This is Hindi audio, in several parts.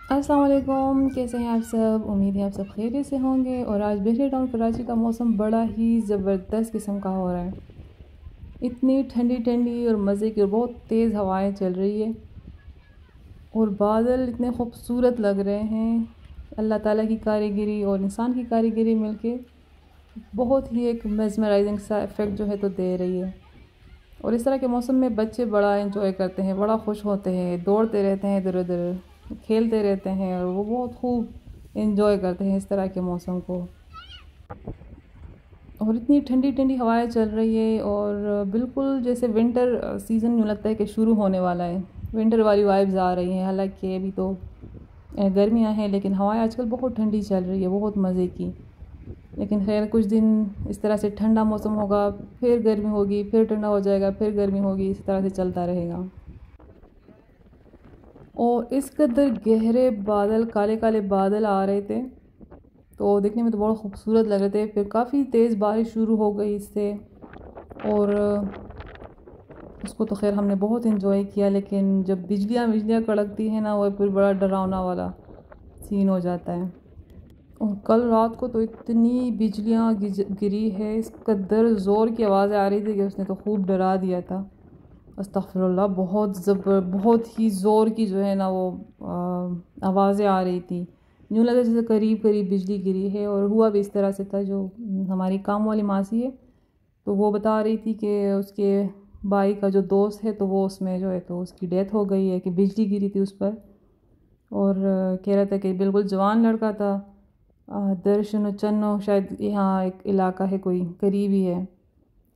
अस्सलाम वालेकुम, कैसे हैं आप सब। उम्मीद है आप सब खैरियत से होंगे। और आज बहरी टाउन कराची का मौसम बड़ा ही ज़बरदस्त किस्म का हो रहा है। इतनी ठंडी ठंडी और मज़े की और बहुत तेज़ हवाएं चल रही है और बादल इतने खूबसूरत लग रहे हैं। अल्लाह ताला की कारीगरी और इंसान की कारीगरी मिलके बहुत ही एक मेस्मराइजिंग सा इफ़ेक्ट जो है तो दे रही है। और इस तरह के मौसम में बच्चे बड़ा एंजॉय करते हैं, बड़ा खुश होते हैं, दौड़ते रहते हैं इधर उधर, खेलते रहते हैं और वो बहुत खूब एंजॉय करते हैं इस तरह के मौसम को। और इतनी ठंडी ठंडी हवाएं चल रही है और बिल्कुल जैसे विंटर सीज़न यूँ लगता है कि शुरू होने वाला है। विंटर वाली वाइब्स आ रही हैं। हालांकि अभी तो गर्मियाँ हैं लेकिन हवाएं आजकल बहुत ठंडी चल रही है, बहुत मज़े की। लेकिन खैर कुछ दिन इस तरह से ठंडा मौसम होगा, फिर गर्मी होगी, फिर ठंडा हो जाएगा, फिर गर्मी होगी, इस तरह से चलता रहेगा। और इस कदर गहरे बादल, काले काले बादल आ रहे थे तो देखने में तो बहुत खूबसूरत लग रहे थे। फिर काफ़ी तेज़ बारिश शुरू हो गई इससे और उसको तो खैर हमने बहुत इन्जॉय किया। लेकिन जब बिजलियाँ बिजलियाँ कड़कती हैं ना, वो फिर बड़ा डरावना वाला सीन हो जाता है। और कल रात को तो इतनी बिजलियाँ गिरी है, इस कदर ज़ोर की आवाज़ें आ रही थी कि उसने तो खूब डरा दिया था। अस्तग़फिरुल्लाह, बहुत ही ज़ोर की जो है ना वो आवाज़ें आ रही थी। यूँ लगा जैसे करीब करीब बिजली गिरी है। और हुआ भी इस तरह से था। जो हमारी काम वाली मासी है तो वो बता रही थी कि उसके भाई का जो दोस्त है तो वो उसमें जो है तो उसकी डेथ हो गई है, कि बिजली गिरी थी उस पर। और कह रहा था कि बिल्कुल जवान लड़का था। दर्शन चन्नो शायद यहाँ एक इलाका है, कोई करीबी है,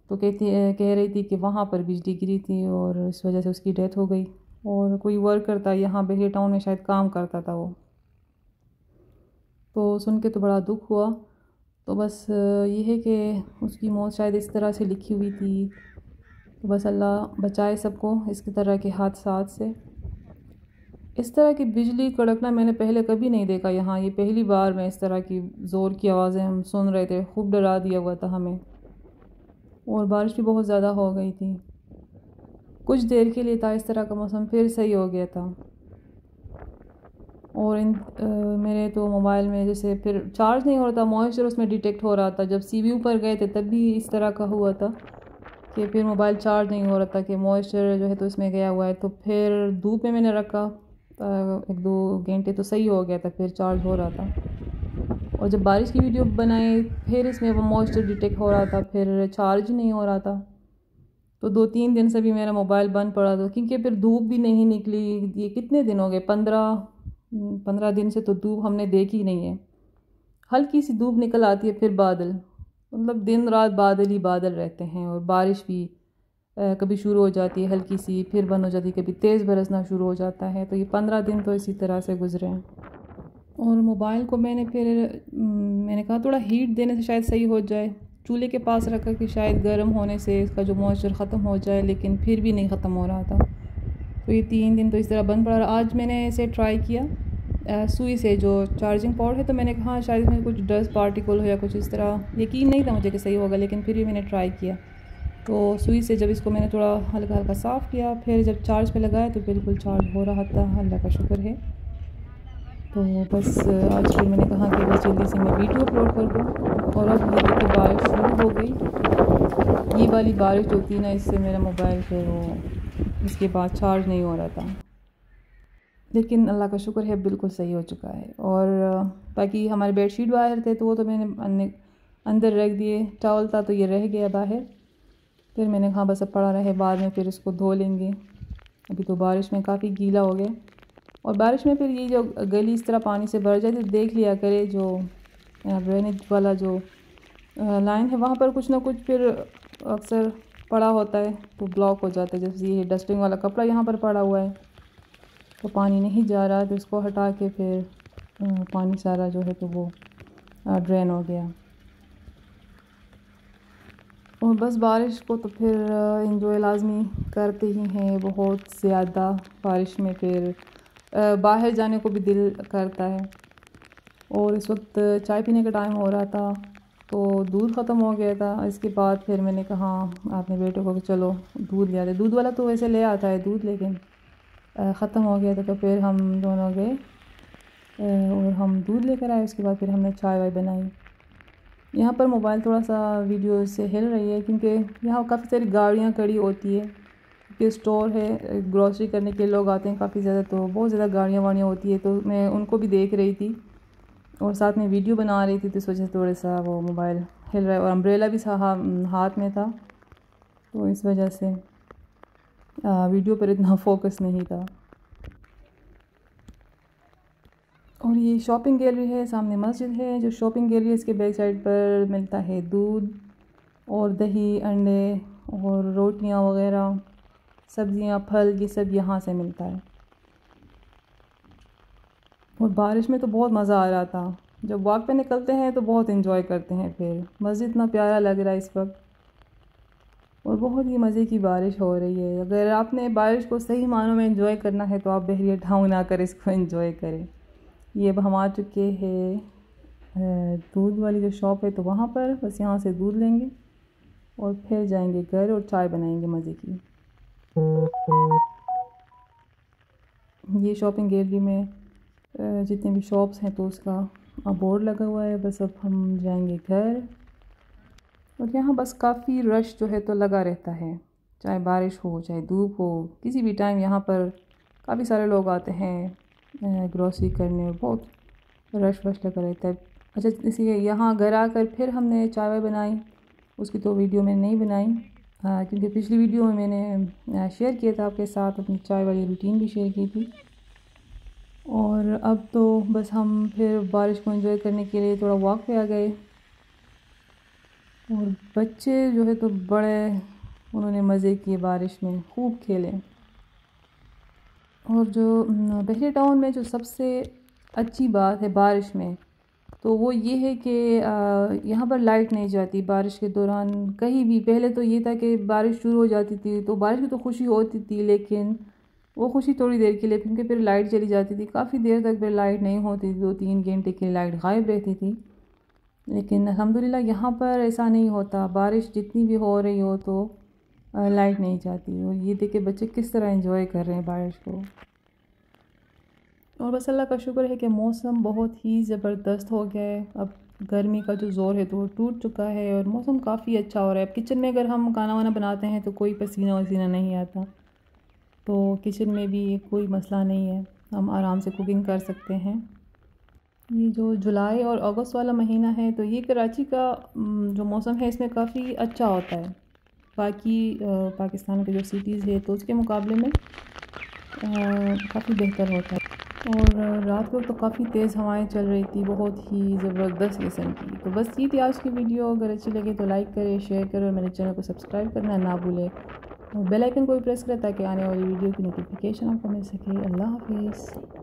तो कह रही थी कि वहाँ पर बिजली गिरी थी और इस वजह से उसकी डेथ हो गई। और कोई वर्कर था यहाँ बहरी टाउन में, शायद काम करता था वो। तो सुन के तो बड़ा दुख हुआ। तो बस ये है कि उसकी मौत शायद इस तरह से लिखी हुई थी। तो बस अल्लाह बचाए सबको इस तरह के हादसात से। इस तरह की बिजली कड़कना मैंने पहले कभी नहीं देखा यहाँ। ये पहली बार में इस तरह की ज़ोर की आवाज़ें हम सुन रहे थे। खूब डरा दिया हुआ था हमें। और बारिश भी बहुत ज़्यादा हो गई थी। कुछ देर के लिए था इस तरह का मौसम, फिर सही हो गया था। और मेरे तो मोबाइल में जैसे फिर चार्ज नहीं हो रहा था, मॉइस्चर उसमें डिटेक्ट हो रहा था। जब सीवीयू पर गए थे तब भी इस तरह का हुआ था कि फिर मोबाइल चार्ज नहीं हो रहा था, कि मॉइस्चर जो है तो इसमें गया हुआ है। तो फिर धूप में मैंने रखा 1-2 घंटे तो सही हो गया था, फिर चार्ज हो रहा था। और जब बारिश की वीडियो बनाई फिर इसमें वो मॉइस्चर डिटेक्ट हो रहा था, फिर चार्ज नहीं हो रहा था। तो 2-3 दिन से भी मेरा मोबाइल बंद पड़ा था, क्योंकि फिर धूप भी नहीं निकली। ये कितने दिन हो गए, 15 दिन से तो धूप हमने देखी ही नहीं है। हल्की सी धूप निकल आती है, फिर बादल, मतलब दिन रात बादल ही बादल रहते हैं। और बारिश भी कभी शुरू हो जाती है हल्की सी, फिर बंद हो जाती है, कभी तेज़ बरसना शुरू हो जाता है। तो ये 15 दिन तो इसी तरह से गुजरे हैं। और मोबाइल को मैंने कहा थोड़ा हीट देने से शायद सही हो जाए। चूल्हे के पास रखा कि शायद गर्म होने से इसका जो मॉइस्चर ख़त्म हो जाए, लेकिन फिर भी नहीं ख़त्म हो रहा था। तो ये 3 दिन तो इस तरह बंद पड़ा रहा। आज मैंने इसे ट्राई किया सुई से, जो चार्जिंग पॉड है, तो मैंने कहा शायद इसमें कुछ डस्ट पार्टिकल हो या कुछ इस तरह। यकीन नहीं था मुझे कि सही होगा, लेकिन फिर भी मैंने ट्राई किया। तो सुई से जब इसको मैंने थोड़ा हल्का हल्का साफ़ किया, फिर जब चार्ज पे लगाया तो बिल्कुल चार्ज हो रहा था। अल्लाह का शुक्र है। तो बस आज फिर मैंने कहा कि बस जल्दी से मैं वीडियो अपलोड कर दूँ। और अब ये देखिए बारिश शुरू हो गई। ये वाली बारिश जो थी ना, इससे मेरा मोबाइल फिर वो इसके बाद चार्ज नहीं हो रहा था। लेकिन अल्लाह का शुक्र है बिल्कुल सही हो चुका है। और बाकी हमारे बेडशीट बाहर थे तो वो तो मैंने अंदर रख दिए। टॉवल था तो ये रह गया बाहर। फिर मैंने कहा बस अब पड़ा रहे, बाद में फिर इसको धो लेंगे। अभी तो बारिश में काफ़ी गीला हो गया। और बारिश में फिर ये जो गली इस तरह पानी से भर जाती है, देख लिया करे जो ड्रेनेज वाला जो लाइन है वहाँ पर कुछ ना कुछ फिर अक्सर पड़ा होता है तो ब्लॉक हो जाता है। जैसे ये डस्टिंग वाला कपड़ा यहाँ पर पड़ा हुआ है तो पानी नहीं जा रहा, तो इसको हटा के फिर पानी सारा जो है तो वो ड्रेन हो गया। और बस बारिश को तो फिर इंजॉय लाजमी करते ही हैं बहुत ज़्यादा। बारिश में फिर बाहर जाने को भी दिल करता है। और इस वक्त चाय पीने का टाइम हो रहा था तो दूध ख़त्म हो गया था। इसके बाद फिर मैंने कहा अपने बेटे को कि चलो दूध ले आते। दूध वाला तो वैसे ले आता है दूध, लेकिन ख़त्म हो गया था तो फिर हम दोनों गए और हम दूध लेकर आए। उसके बाद फिर हमने चाय वाय बनाई। यहाँ पर मोबाइल थोड़ा सा वीडियो से हिल रही है क्योंकि यहाँ काफ़ी सारी गाड़ियाँ खड़ी होती है, क्योंकि स्टोर है, ग्रॉसरी करने के लोग आते हैं काफ़ी ज़्यादा, तो बहुत ज़्यादा गाड़ियाँ वाड़ियाँ होती है। तो मैं उनको भी देख रही थी और साथ में वीडियो बना रही थी, तो इस वजह से थोड़ा सा वो मोबाइल हिल रहा है। और अम्ब्रेला भी हाथ में था, तो इस वजह से वीडियो पर इतना फोकस नहीं था। और ये शॉपिंग गैलरी है, सामने मस्जिद है। जो शॉपिंग गैलरी है इसके बैक साइड पर मिलता है दूध और दही, अंडे और रोटियां वगैरह, सब्जियां, फल, ये सब यहाँ से मिलता है। और बारिश में तो बहुत मज़ा आ रहा था। जब वॉक पे निकलते हैं तो बहुत इन्जॉय करते हैं। फिर मस्जिद इतना प्यारा लग रहा है इस वक्त, और बहुत ही मज़े की बारिश हो रही है। अगर आपने बारिश को सही मानों में एंजॉय करना है तो आप बहरिया ढाऊ ना कर इसको एंजॉय करें। ये अब हम आ चुके हैं दूध वाली जो शॉप है, तो वहाँ पर बस यहाँ से दूध लेंगे और फिर जाएंगे घर और चाय बनाएंगे मज़े की। ये शॉपिंग गैलरी में जितने भी शॉप्स हैं तो उसका बोर्ड लगा हुआ है। बस अब हम जाएंगे घर। और यहाँ बस काफ़ी रश जो है तो लगा रहता है, चाहे बारिश हो चाहे धूप हो, किसी भी टाइम यहाँ पर काफ़ी सारे लोग आते हैं ग्रॉसरी करने, और बहुत रश लगा रहता है। अच्छा, इसी यहाँ घर आकर फिर हमने चाय वाय बनाई। उसकी तो वीडियो मैंने नहीं बनाई क्योंकि पिछली वीडियो में मैंने शेयर किया था आपके साथ, अपनी चाय वाली रूटीन भी शेयर की थी। और अब तो बस हम फिर बारिश को एंजॉय करने के लिए थोड़ा वॉक पे आ गए। और बच्चे जो है तो बड़े, उन्होंने मज़े किए, बारिश में खूब खेले। और जो बहरिया टाउन में जो सबसे अच्छी बात है बारिश में, तो वो ये है कि यहाँ पर लाइट नहीं जाती बारिश के दौरान कहीं भी। पहले तो ये था कि बारिश शुरू हो जाती थी तो बारिश की तो खुशी होती थी, लेकिन वो खुशी थोड़ी देर के लिए, क्योंकि फिर लाइट चली जाती थी, काफ़ी देर तक फिर लाइट नहीं होती थी, 2-3 घंटे की लाइट गायब रहती थी। लेकिन अल्हम्दुलिल्लाह यहाँ पर ऐसा नहीं होता, बारिश जितनी भी हो रही हो तो लाइट नहीं जाती। और ये देखे बच्चे किस तरह एंजॉय कर रहे हैं बारिश को। और बस अल्लाह का शुक्र है कि मौसम बहुत ही ज़बरदस्त हो गया है। अब गर्मी का जो ज़ोर है तो वो टूट चुका है और मौसम काफ़ी अच्छा हो रहा है। अब किचन में अगर हम खाना वाना बनाते हैं तो कोई पसीना वसीना नहीं आता, तो किचन में भी कोई मसला नहीं है, हम आराम से कुकिंग कर सकते हैं। ये जो जुलाई और अगस्त वाला महीना है तो ये कराची का जो मौसम है इसमें काफ़ी अच्छा होता है। बाकी पाकिस्तान के जो सिटीज़ है तो उसके मुकाबले में काफ़ी बेहतर होता है। और रात को तो काफ़ी तेज़ हवाएं चल रही थी, बहुत ही ज़बरदस्त किस्म की। तो बस ये थी आज की वीडियो। अगर अच्छी लगे तो लाइक करें, शेयर करें और मेरे चैनल को सब्सक्राइब करना ना भूलें। और बेल आइकन को भी प्रेस करें ताकि आने वाली वीडियो की नोटिफिकेशन आपको मिल सके। अल्लाह हाफिज़।